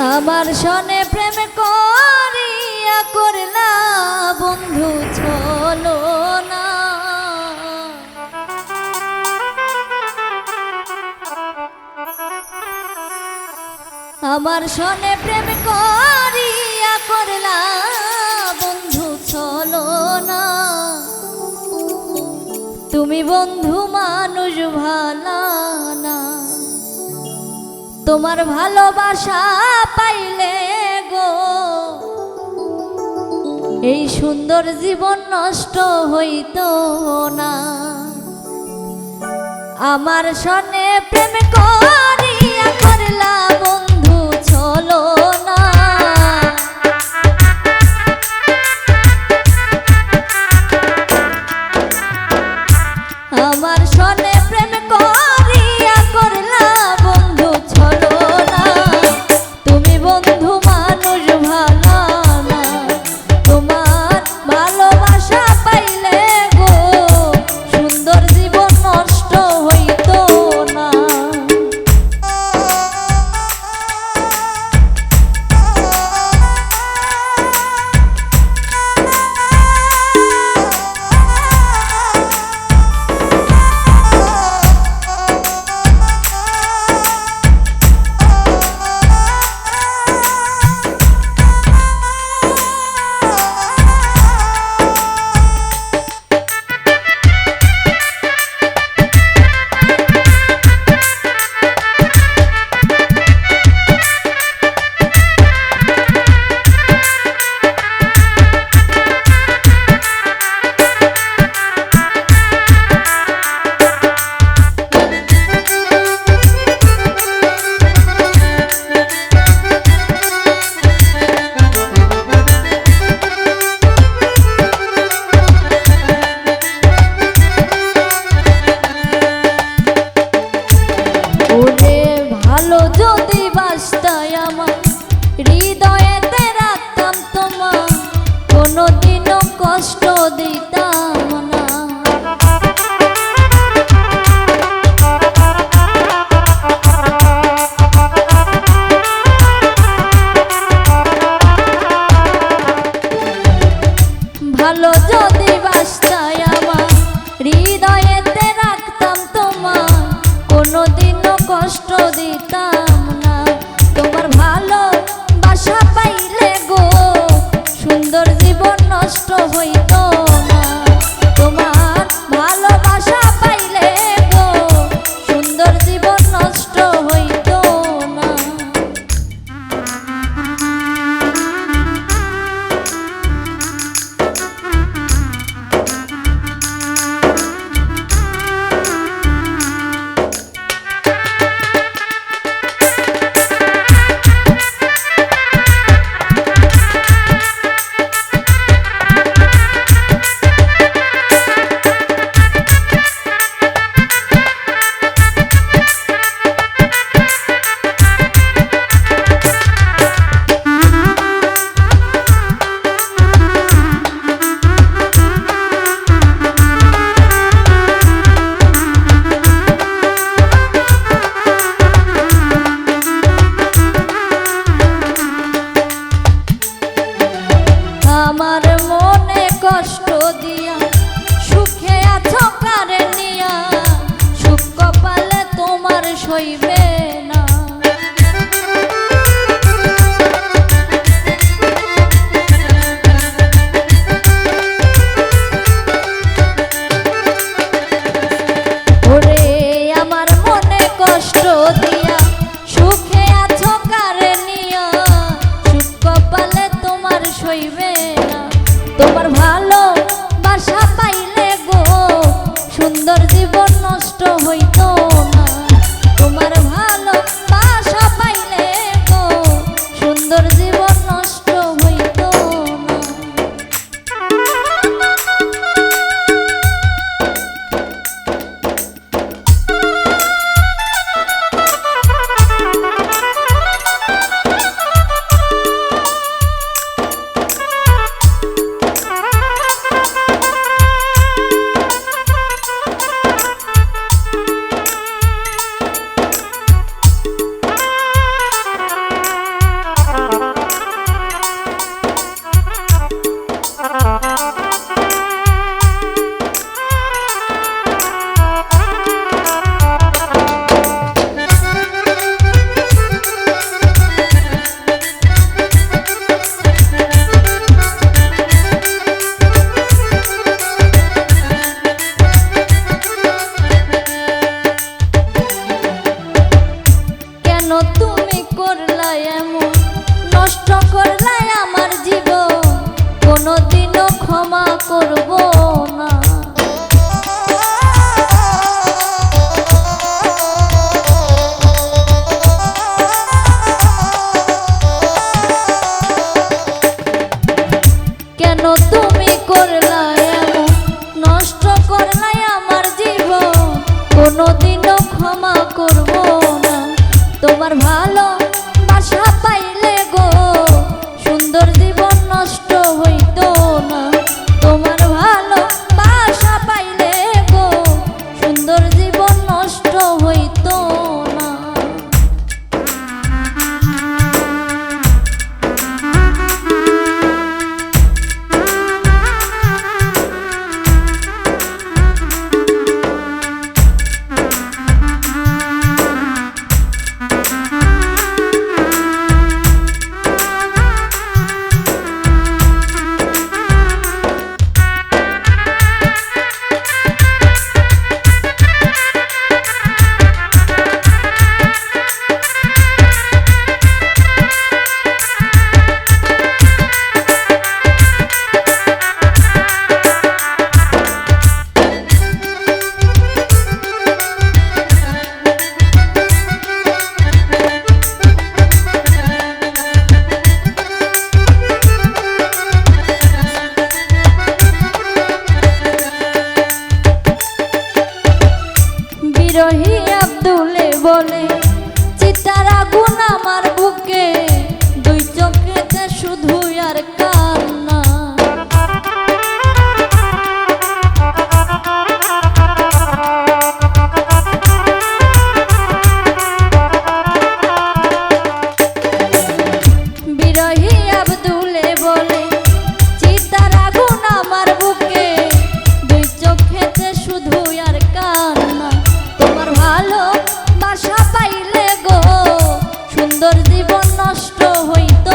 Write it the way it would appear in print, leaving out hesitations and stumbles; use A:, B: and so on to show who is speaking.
A: আমার সনে প্রেম করিয়া করলা বন্ধু ছলো না। আমার সনে প্রেম করিয়া করলা বন্ধু ছলো না। তুমি বন্ধু মানুষ ভালা না, তোমার ভালোবাসা পাইলে গো এই সুন্দর জীবন নষ্ট হইতো না। আমার সনে প্রেম করিয়া করলা বন্ধু ছলো না। আমার সনে প্রেম করিয়া করলা বন্ধু ছলো না। তুমি বন্ধু মানুষ ভালো না, তোমার ভালোবাসা পাইলে গো সুন্দর জীবন নষ্ট হইতো না। ভালো যদি বাসতাই আমার হৃদয়েতে রাখতাম তোমার, কোনোদিনও কষ্ট দিতাম না। ভালো যদি বাসতাই আমার হৃদয়েতে রাখতাম তোমার, কোনোদিনও কষ্ট দিতাম না। তোমার ভালোবাসা পাইলে গো সুন্দর জীবন নষ্ট হইতো না। তোমার ভালোবাসা পাইলে গো সুন্দর জীবন নষ্ট হইতো না। নষ্ট করলে আমার জীবন কোনোদিনও ক্ষমা করব না। কেন তুমি করলা এমন, নষ্ট করলা আমার জীবন, কোনোদিনও ক্ষমা করব না। তোমার ভালো বাসা পাইলে গো সুন্দর জীবন নষ্ট হইতো না। তোমার ভালো বাসা পাইলে গো সুন্দর জীবন নষ্ট হইতো না। বিরহী আব্দুলে বলে চিতার আগুন আমার বুকে, দুই চোখেতে শুধু আর কান্না। বিরহী আব্দুলে বলে চিতার আগুন আমার বুকে, দুই চোখেতে শুধু আর কান্না। তোমার ভালো বাসা পাইলে গো সুন্দর জীবন নষ্ট হইতো